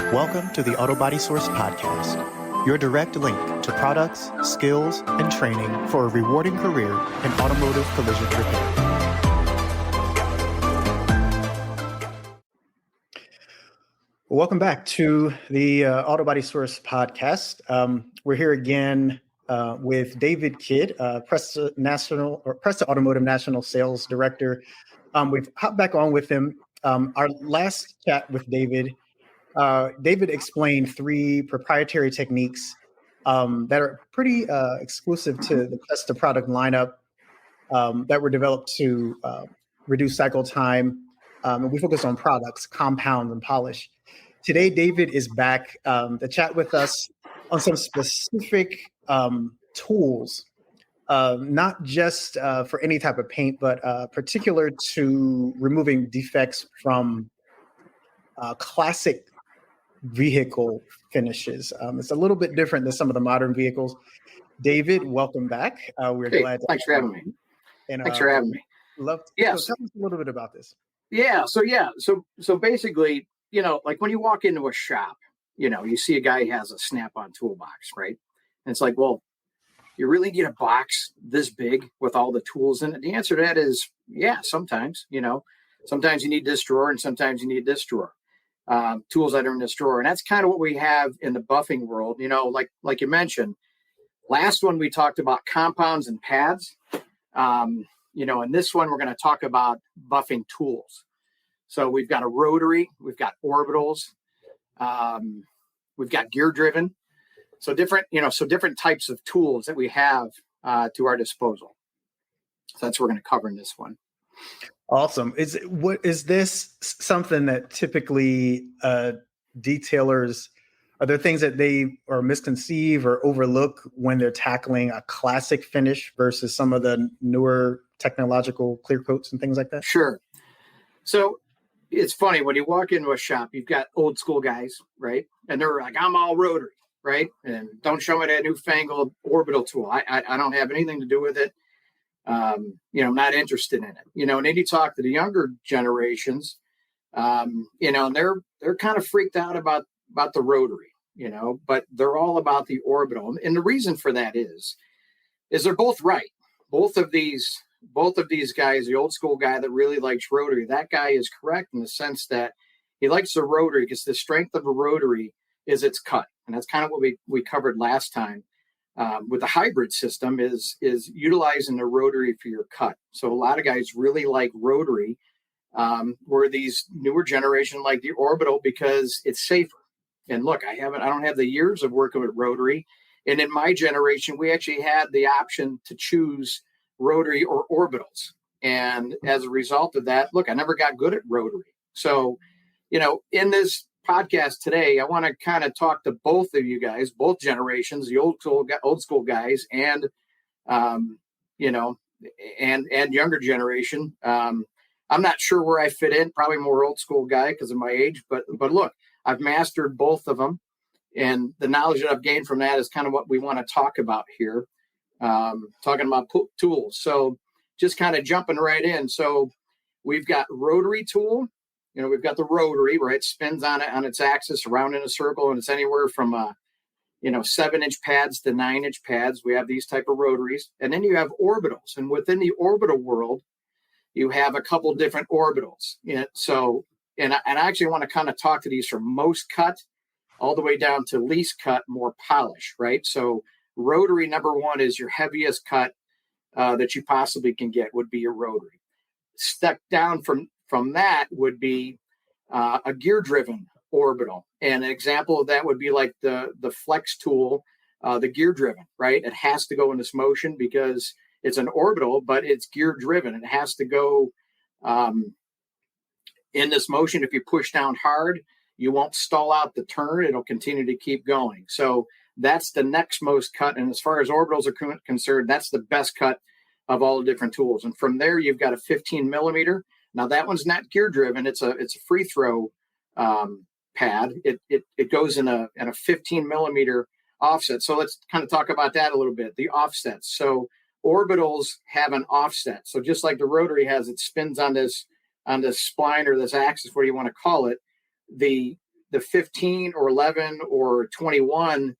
Welcome to the Auto Body Source Podcast, your direct link to products, skills, and training for a rewarding career in automotive collision repair. Welcome back to the Auto Body Source Podcast. We're here again with David Kidd, Presta Automotive National Sales Director. We've hopped back on with him. Our last chat with David explained 3 proprietary techniques that are pretty exclusive to the Presta product lineup that were developed to reduce cycle time. And we focus on products, compound, and polish. Today, David is back to chat with us on some specific tools, not just for any type of paint, but particular to removing defects from classic vehicle finishes. It's a little bit different than some of the modern vehicles. David, welcome back. We're glad. Thanks for having me. And, thanks for having me. Love. Yes. So tell us a little bit about this. So basically, like when you walk into a shop, you see a guy who has a Snap-on toolbox, right? And it's like, well, you really need a box this big with all the tools in it? The answer to that is, yeah, sometimes, sometimes you need this drawer and sometimes you need this drawer. Tools that are in this drawer. And that's kind of what we have in the buffing world. Like you mentioned, last one we talked about compounds and pads. In this one, we're going to talk about buffing tools. So we've got a rotary, we've got orbitals, we've got gear driven. So different types of tools that we have to our disposal. So that's what we're going to cover in this one. Awesome. Is this something that typically detailers, are there things that they or misconceive or overlook when they're tackling a classic finish versus some of the newer technological clear coats and things like that? Sure. So it's funny when you walk into a shop, you've got old school guys, right? And they're like, I'm all rotary, right? And don't show me that newfangled orbital tool. I don't have anything to do with it. I'm not interested in it, and then you talk to the younger generations, and they're kind of freaked out about the rotary, but they're all about the orbital. And the reason for that is they're both right. Both of these guys, the old school guy that really likes rotary, that guy is correct in the sense that he likes the rotary because the strength of a rotary is its cut. And that's kind of what we covered last time. With the hybrid system is utilizing the rotary for your cut. So a lot of guys really like rotary, where these newer generation like the orbital because it's safer. And look, I don't have the years of working with rotary. And in my generation, we actually had the option to choose rotary or orbitals. And as a result of that, look, I never got good at rotary. So, in this podcast today, I want to kind of talk to both of you guys, both generations, the old school guys and younger generation. I'm not sure where I fit in, probably more old school guy because of my age, but look, I've mastered both of them, and the knowledge that I've gained from that is kind of what we want to talk about here, talking about tools. So just kind of jumping right in. So we've got rotary tool. We've got the rotary, right? It spins on its axis around in a circle, and it's anywhere from 7-inch pads to 9-inch pads. We have these type of rotaries, and then you have orbitals, and within the orbital world, you have a couple different orbitals. And I actually want to kind of talk to these from most cut all the way down to least cut, more polish, right? So rotary number 1 is your heaviest cut that you possibly can get would be your rotary. Step down from that would be a gear-driven orbital. And an example of that would be like the flex tool, the gear-driven, right? It has to go in this motion because it's an orbital, but it's gear-driven. It has to go in this motion. If you push down hard, you won't stall out the turn. It'll continue to keep going. So that's the next most cut. And as far as orbitals are concerned, that's the best cut of all the different tools. And from there, you've got a 15 millimeter. Now that one's not gear driven. It's a free throw pad. It goes in a 15 millimeter offset. So let's kind of talk about that a little bit. The offsets. So orbitals have an offset. So just like the rotary has, it spins on this spline or this axis, what do you want to call it? The the 15 or 11 or 21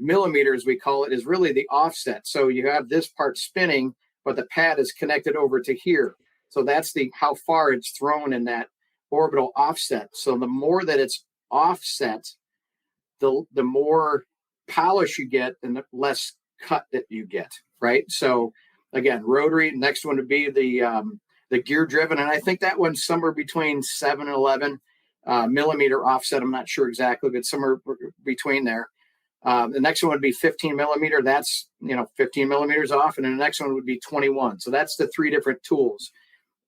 millimeters, we call it, is really the offset. So you have this part spinning, but the pad is connected over to here. So that's how far it's thrown in that orbital offset. So the more that it's offset, the more polish you get and the less cut that you get, right? So again, rotary. Next one would be the gear driven, and I think that one's somewhere between 7 and 11 millimeter offset. I'm not sure exactly, but somewhere between there. The next one would be 15 millimeter. That's 15 millimeters off, and then the next one would be 21. So that's the three different tools.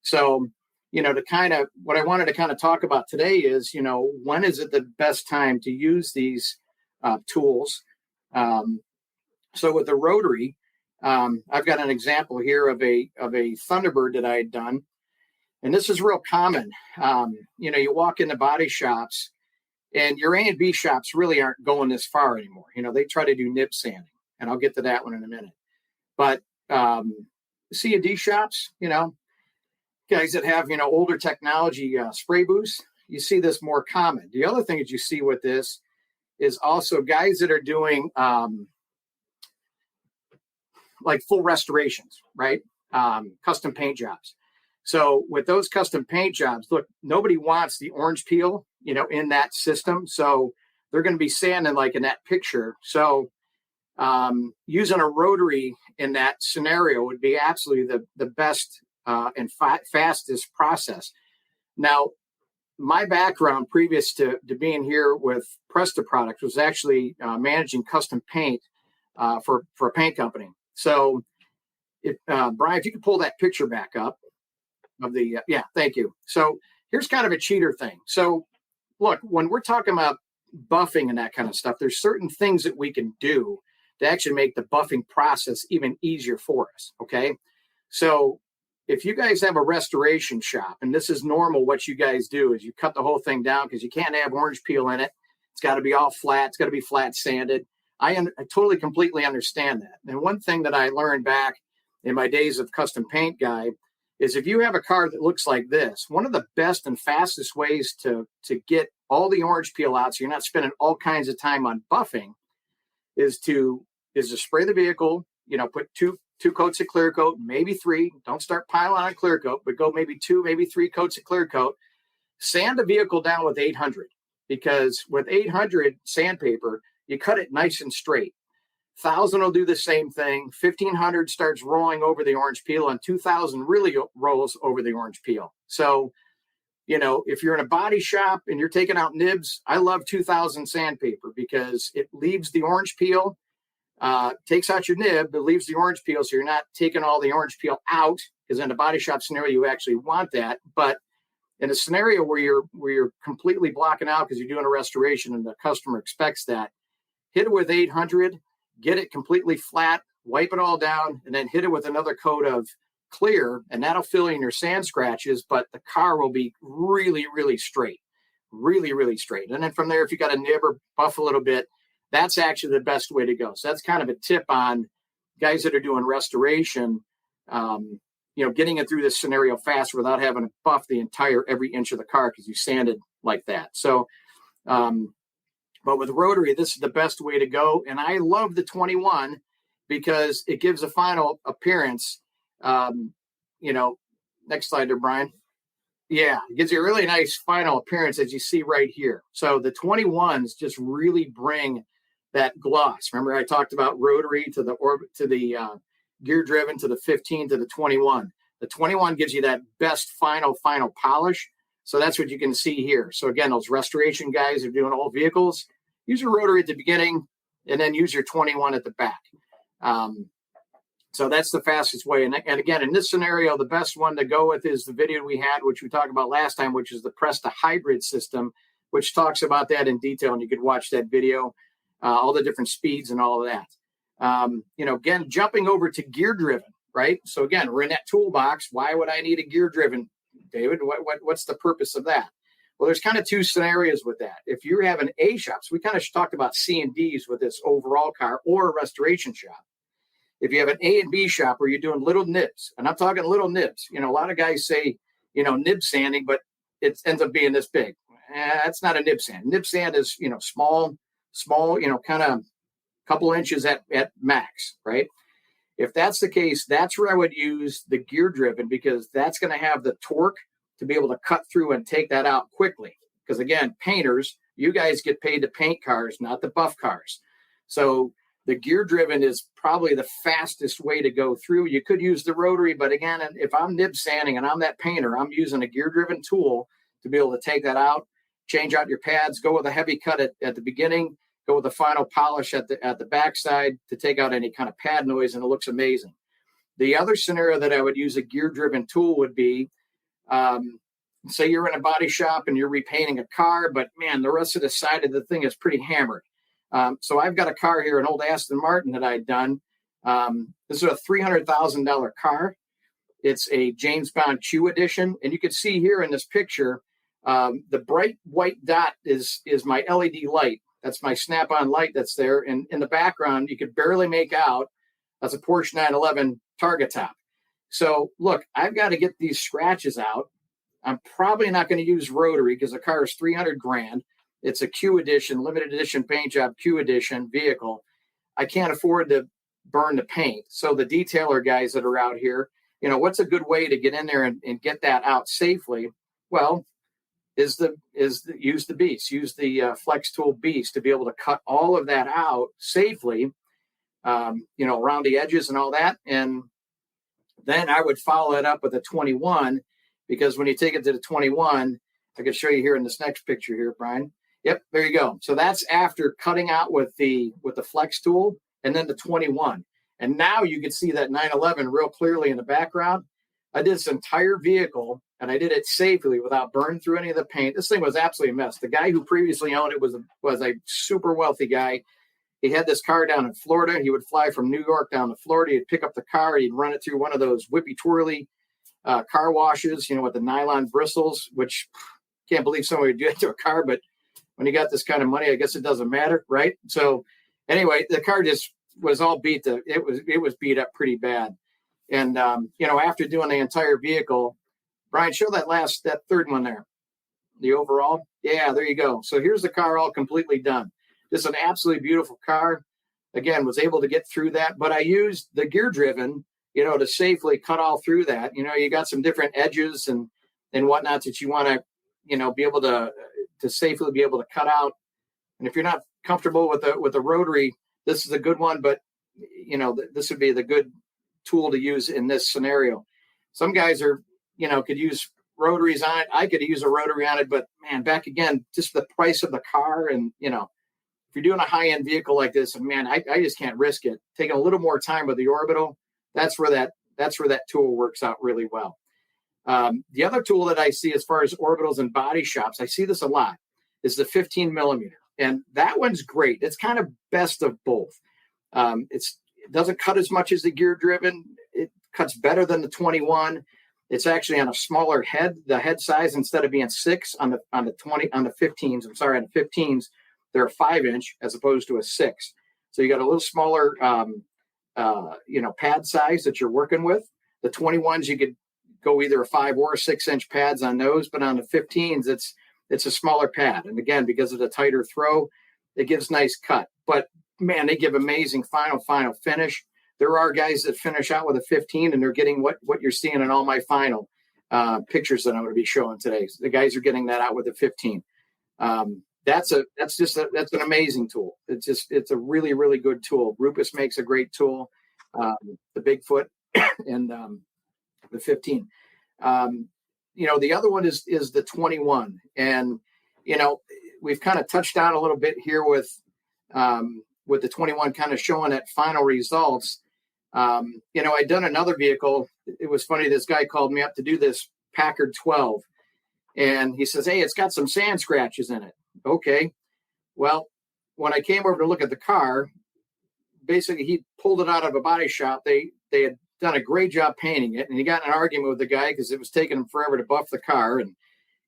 So to kind of what I wanted to kind of talk about today is when is it the best time to use these tools? So with the rotary, I've got an example here of a Thunderbird that I had done, and this is real common. You walk into body shops, and your A and B shops really aren't going this far anymore. They try to do nib sanding, and I'll get to that one in a minute. But C and D shops, guys that have older technology spray booths, you see this more common. The other thing that you see with this is also guys that are doing like full restorations, right? Custom paint jobs. So with those custom paint jobs, look, nobody wants the orange peel, in that system. So they're going to be sanding like in that picture. So using a rotary in that scenario would be absolutely the best and fastest process. Now, my background previous to being here with Presta products was actually managing custom paint for a paint company. So, Brian, if you could pull that picture back up of the, thank you. So here's kind of a cheater thing. So look, when we're talking about buffing and that kind of stuff, there's certain things that we can do to actually make the buffing process even easier for us. Okay. So if you guys have a restoration shop, and this is normal, what you guys do is you cut the whole thing down because you can't have orange peel in it. It's got to be all flat. It's got to be flat sanded. I totally, completely understand that. And one thing that I learned back in my days of custom paint guy is if you have a car that looks like this, one of the best and fastest ways to get all the orange peel out so you're not spending all kinds of time on buffing is to spray the vehicle, put two coats of clear coat, maybe 3. Don't start piling on clear coat, but go maybe 2, maybe 3 coats of clear coat. Sand the vehicle down with 800, because with 800 sandpaper, you cut it nice and straight. 1,000 will do the same thing. 1,500 starts rolling over the orange peel, and 2,000 really rolls over the orange peel. So, if you're in a body shop and you're taking out nibs, I love 2,000 sandpaper because it leaves the orange peel, takes out your nib, but leaves the orange peel, so you're not taking all the orange peel out, because in a body shop scenario, you actually want that. But in a scenario where you're completely blocking out because you're doing a restoration and the customer expects that, hit it with 800, get it completely flat, wipe it all down, and then hit it with another coat of clear, and that'll fill in your sand scratches, but the car will be really, really straight, really, really straight. And then from there, if you got a nib or buff a little bit, that's actually the best way to go. So that's kind of a tip on guys that are doing restoration, getting it through this scenario fast without having to buff the entire every inch of the car because you sanded like that. So, but with rotary, this is the best way to go. And I love the 21 because it gives a final appearance. Next slide there, Brian. Yeah, it gives you a really nice final appearance as you see right here. So the 21s just really bring that gloss. Remember I talked about rotary to the gear driven to the 15 to the 21. The 21 gives you that best final polish. So that's what you can see here. So again, those restoration guys are doing all vehicles. Use your rotary at the beginning and then use your 21 at the back. So that's the fastest way. And again, in this scenario, the best one to go with is the video we had, which we talked about last time, which is the Presta hybrid system, which talks about that in detail. And you could watch that video, all the different speeds and all of that. Again, jumping over to gear driven, right? So again, we're in that toolbox. Why would I need a gear driven, David? What's the purpose of that? Well, there's kind of two scenarios with that. If you have an A shop, so we kind of talked about C and D's with this overall car or a restoration shop. If you have an A and B shop where you're doing little nibs, and I'm talking little nibs, a lot of guys say, nib sanding, but it ends up being this big. That's not a nib sand. Nib sand is, small, kind of couple inches at max, right? If that's the case, that's where I would use the gear driven, because that's going to have the torque to be able to cut through and take that out quickly. Because again, painters, you guys get paid to paint cars, not the buff cars. So the gear driven is probably the fastest way to go through. You could use the rotary, but again, if I'm nib sanding and I'm that painter, I'm using a gear driven tool to be able to take that out, change out your pads, go with a heavy cut at the beginning, go with the final polish at the backside to take out any kind of pad noise, and it looks amazing. The other scenario that I would use a gear driven tool would be, say you're in a body shop and you're repainting a car, but man, the rest of the side of the thing is pretty hammered. So I've got a car here, an old Aston Martin that I'd done. This is a $300,000 car. It's a James Bond Q edition. And you can see here in this picture, the bright white dot is my LED light. That's my snap-on light that's there. And in the background, you could barely make out that's a Porsche 911 Targa top. So look, I've got to get these scratches out. I'm probably not going to use rotary because the car is $300,000. It's a Q edition, limited edition paint job, Q edition vehicle. I can't afford to burn the paint. So the detailer guys that are out here, what's a good way to get in there and get that out safely? Well, use the Beast, use the Flex Tool Beast to be able to cut all of that out safely, around the edges and all that. And then I would follow it up with a 21, because when you take it to the 21, I can show you here in this next picture here, Brian. Yep, there you go. So that's after cutting out with the Flex tool, and then the 21. And now you can see that 911 real clearly in the background. I did this entire vehicle, and I did it safely without burning through any of the paint. This thing was absolutely a mess. The guy who previously owned it was a super wealthy guy. He had this car down in Florida. He would fly from New York down to Florida. He'd pick up the car. He'd run it through one of those whippy twirly car washes, with the nylon bristles, which can't believe somebody would do it to a car. But when you got this kind of money, I guess it doesn't matter, right? So anyway, the car just was all beat. It was beat up pretty bad. And, after doing the entire vehicle, Brian, show that third one there, the overall. Yeah, there you go. So here's the car all completely done. Just an absolutely beautiful car. Again, was able to get through that, but I used the gear driven, to safely cut all through that. You got some different edges and whatnot that you want to, be able to safely be able to cut out. And if you're not comfortable with the rotary, this is a good one, but this would be the good tool to use in this scenario. Some guys could use rotaries on it. I could use a rotary on it, but man, back again, just the price of the car. And, if you're doing a high-end vehicle like this, and man, I just can't risk it. Taking a little more time with the orbital, that's where that tool works out really well. The other tool that I see as far as orbitals and body shops, I see this a lot, is the 15 millimeter. And that one's great. It's kind of best of both. It doesn't cut as much as the gear driven. It cuts better than the 21. It's actually on a smaller head. The head size, instead of being 6 on the 15s, on the 15s, they're a 5-inch as opposed to a 6. So you got a little smaller, pad size that you're working with. The 21s, you could go either a 5 or a 6-inch pads on those, but on the 15s, it's a smaller pad. And again, because of the tighter throw, it gives nice cut. But man, they give amazing final finish. There are guys that finish out with a 15, and they're getting what you're seeing in all my final pictures that I'm going to be showing today. So the guys are getting that out with a 15. That's an amazing tool. It's a really, really good tool. Rupus makes a great tool. The Bigfoot and the 15. The other one is the 21. And, we've kind of touched on a little bit here with the 21 kind of showing that final results. I'd done another vehicle. It was funny. This guy called me up to do this Packard 12. And he says, hey, it's got some sand scratches in it. Okay. Well, when I came over to look at the car, basically he pulled it out of a body shop. They had done a great job painting it. And he got in an argument with the guy because it was taking him forever to buff the car. And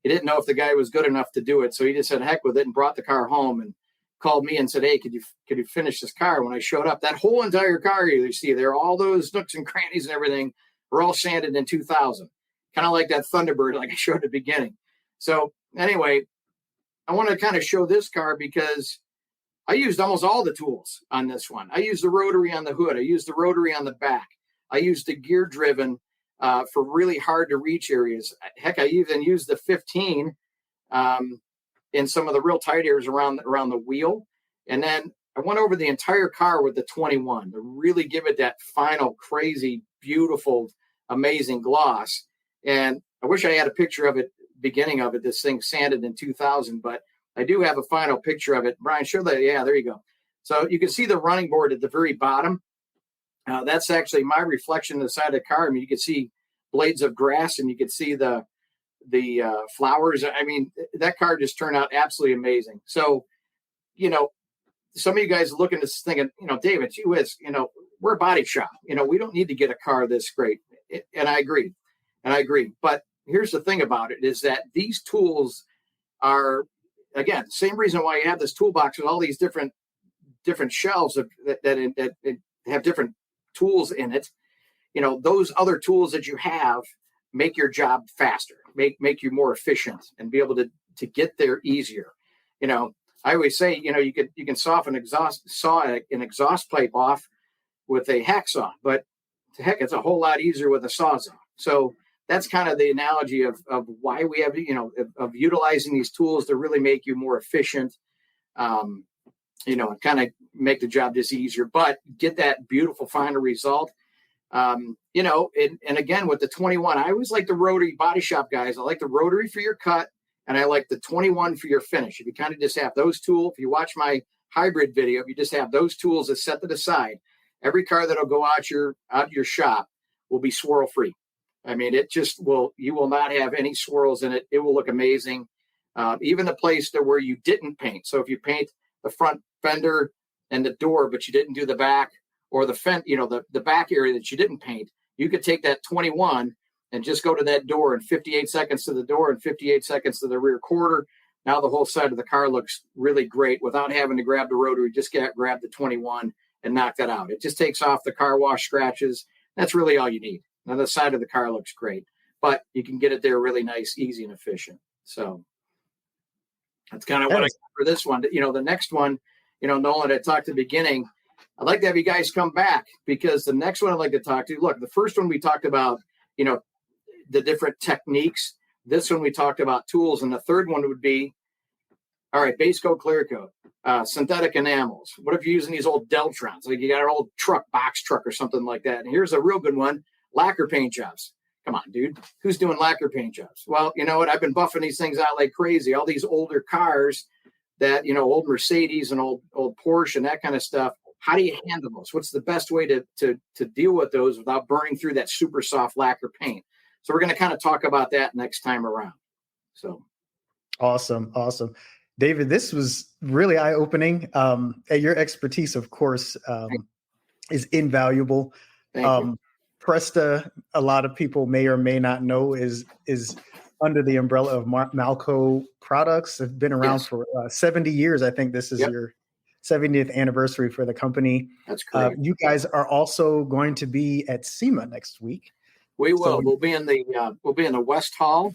he didn't know if the guy was good enough to do it. So he just said, heck with it, and brought the car home and called me and said, hey, could you finish this car? When I showed up, that whole entire car you see there, all those nooks and crannies and everything were all sanded in 2000. Kind of like that Thunderbird, like I showed at the beginning. So anyway, I want to kind of show this car because I used almost all the tools on this one. I used the rotary on the hood. I used the rotary on the back. I used the gear driven for really hard to reach areas. Heck, I even used the 15 in some of the real tight areas around the wheel. And then I went over the entire car with the 21 to really give it that final crazy, beautiful, amazing gloss. And I wish I had a picture of it, beginning of it. This thing sanded in 2000, but I do have a final picture of it. Brian, show that. Yeah, there you go. So you can see the running board at the very bottom. That's actually my reflection of the side of the car. I mean, you can see blades of grass, and you can see the flowers. I mean, that car just turned out absolutely amazing. So, you know, some of you guys are looking at this thinking, you know, David, we're a body shop. You know, we don't need to get a car this great. And I agree. But here's the thing about it is that these tools are, again, same reason why you have this toolbox with all these different shelves that have different tools in it. You know, those other tools that you have make your job faster, make you more efficient, and be able to get there easier. You know, I always say, you know, you can saw an exhaust pipe off with a hacksaw, but heck, it's a whole lot easier with a sawzall. So that's kind of the analogy of why we have, you know, of utilizing these tools to really make you more efficient, you know, and kind of make the job just easier, but get that beautiful final result. You know, and again, with the 21, I always like the rotary body shop guys. I like the rotary for your cut, and I like the 21 for your finish. If you kind of just have those tools, if you watch my hybrid video, if you just have those tools that set to the side, every car that'll go out your shop will be swirl free. I mean, it just will, you will not have any swirls in it. It will look amazing. Even the place where you didn't paint. So if you paint the front fender and the door, but you didn't do the back, or the back area that you didn't paint, you could take that 21 and just go to that door, and 58 seconds to the door and 58 seconds to the rear quarter. Now the whole side of the car looks really great without having to grab the rotary. Just grab the 21 and knock that out. It just takes off the car wash scratches. That's really all you need. Now the side of the car looks great, but you can get it there really nice, easy, and efficient. So that's kind of what I got for this one. You know, the next one, you know, Nolan, I talked at the beginning, I'd like to have you guys come back, because the next one I'd like to talk to, look, the first one we talked about, you know, the different techniques. This one we talked about tools. And the third one would be, all right, base coat, clear coat, synthetic enamels. What if you're using these old Deltrons? Like you got an old box truck or something like that. And here's a real good one, lacquer paint jobs. Come on, dude. Who's doing lacquer paint jobs? Well, you know what? I've been buffing these things out like crazy. All these older cars that, you know, old Mercedes and old Porsche and that kind of stuff. How do you handle those? What's the best way to deal with those without burning through that super soft lacquer paint? So we're going to kind of talk about that next time around. So awesome. David, this was really eye-opening. And your expertise, of course, is invaluable. Thank you. Presta, a lot of people may or may not know, is under the umbrella of Malco products. Have been around for 70 years. I think this is your 70th anniversary for the company. That's great. You guys are also going to be at SEMA next week. We will. We'll be in the West Hall.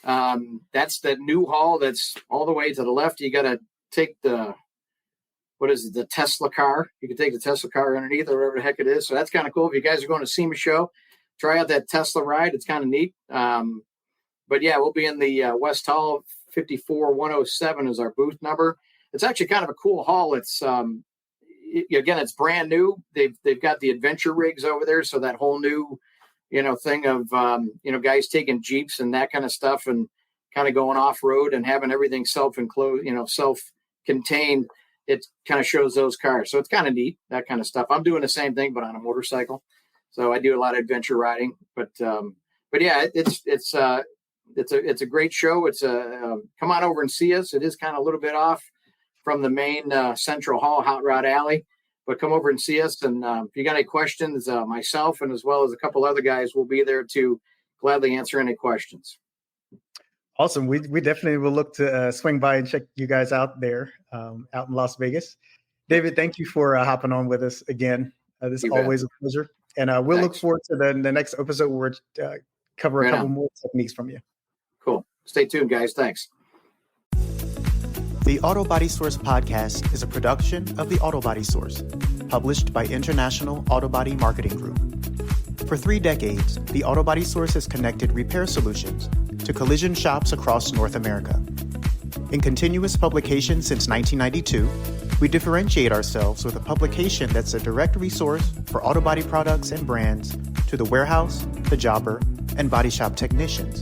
That's the new hall that's all the way to the left. You got to take the Tesla car. You can take the Tesla car underneath or whatever the heck it is. So that's kind of cool. If you guys are going to SEMA show, try out that Tesla ride. It's kind of neat. But yeah, we'll be in the West Hall. 54107 is our booth number. It's actually kind of a cool hall. It's again, it's brand new. They've got the adventure rigs over there. So that whole new, you know, thing of, you know, guys taking Jeeps and that kind of stuff and kind of going off road and having everything self-enclosed, you know, self-contained. It kind of shows those cars. So it's kind of neat, that kind of stuff. I'm doing the same thing, but on a motorcycle. So I do a lot of adventure riding, but yeah, it's a great show. It's come on over and see us. It is kind of a little bit off from the main Central Hall, Hot Rod Alley. But come over and see us. And if you got any questions, myself and as well as a couple other guys will be there to gladly answer any questions. Awesome. We definitely will look to swing by and check you guys out there out in Las Vegas. David, thank you for hopping on with us again. This is always a pleasure. And we'll look forward to the next episode where we cover a couple more techniques from you. Cool. Stay tuned, guys. Thanks. The Auto Body Source podcast is a production of the Auto Body Source, published by International Auto Body Marketing Group. For 3 decades, the Auto Body Source has connected repair solutions to collision shops across North America. In continuous publication since 1992, we differentiate ourselves with a publication that's a direct resource for auto body products and brands to the warehouse, the jobber, and body shop technicians,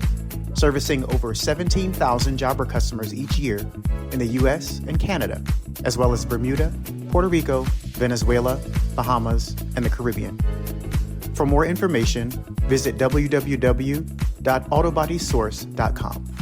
servicing over 17,000 jobber customers each year in the US and Canada, as well as Bermuda, Puerto Rico, Venezuela, Bahamas, and the Caribbean. For more information, visit www.autobodysource.com.